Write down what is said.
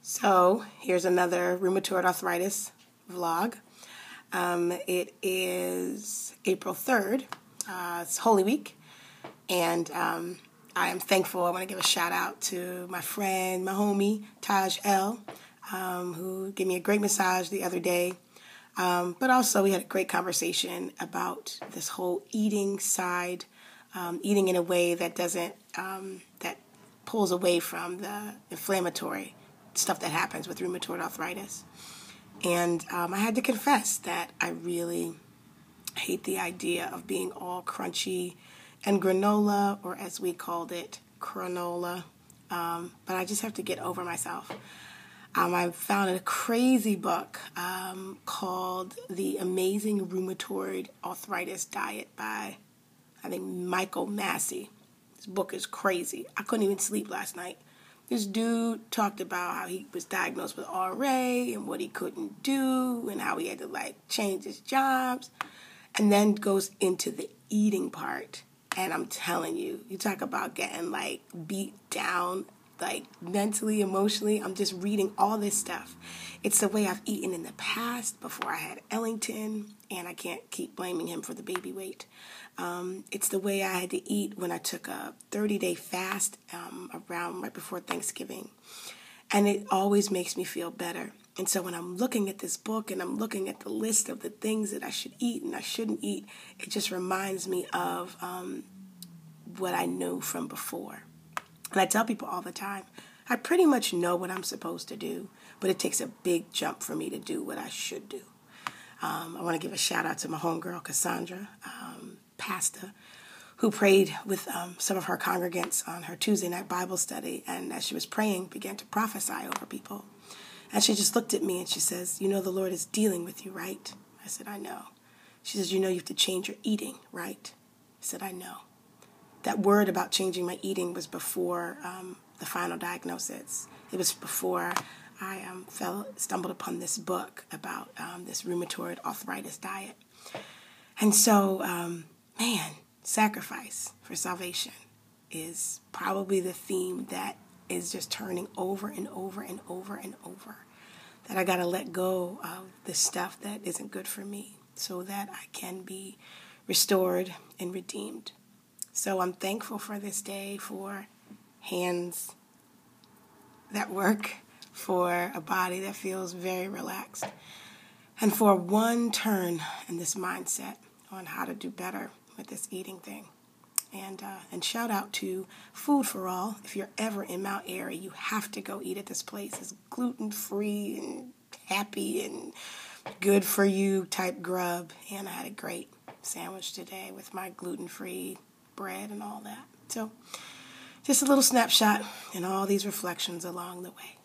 So here's another rheumatoid arthritis vlog. It is April 3rd. It's Holy Week, and I am thankful. I want to give a shout out to my friend, my homie, Taj L, who gave me a great massage the other day. But also we had a great conversation about this whole eating side, eating in a way that doesn't, that pulls away from the inflammatory stuff that happens with rheumatoid arthritis. And I had to confess that I really hate the idea of being all crunchy and granola, or as we called it, cranola. But I just have to get over myself. I found a crazy book called The Amazing Rheumatoid Arthritis Diet by, I think, Michael Massey. This book is crazy. I couldn't even sleep last night. This dude talked about how he was diagnosed with RA and what he couldn't do and how he had to change his jobs, and then goes into the eating part. And I'm telling you, you talk about getting beat down, mentally, emotionally. I'm just reading all this stuff. It's the way I've eaten in the past before I had Ellington, and I can't keep blaming him for the baby weight. It's the way I had to eat when I took a 30-day fast around right before Thanksgiving. And it always makes me feel better. And so when I'm looking at this book and I'm looking at the list of the things that I should eat and I shouldn't eat, it just reminds me of what I knew from before. And I tell people all the time, I pretty much know what I'm supposed to do, but it takes a big jump for me to do what I should do. I want to give a shout out to my homegirl, Cassandra, pastor, who prayed with some of her congregants on her Tuesday night Bible study, and as she was praying, began to prophesy over people. And she just looked at me and she says, "You know the Lord is dealing with you, right?" I said, "I know." She says, "You know you have to change your eating, right?" I said, "I know." That word about changing my eating was before the final diagnosis. It was before I stumbled upon this book about this rheumatoid arthritis diet. And so, sacrifice for salvation is probably the theme that is just turning over and over and over and over. That I got to let go of the stuff that isn't good for me so that I can be restored and redeemed. So I'm thankful for this day, for hands that work, for a body that feels very relaxed, and for one turn in this mindset on how to do better with this eating thing. And shout out to Food for All. If you're ever in Mount Airy, you have to go eat at this place. It's gluten-free and happy and good for you type grub. And I had a great sandwich today with my gluten-free bread and all that. So just a little snapshot and all these reflections along the way.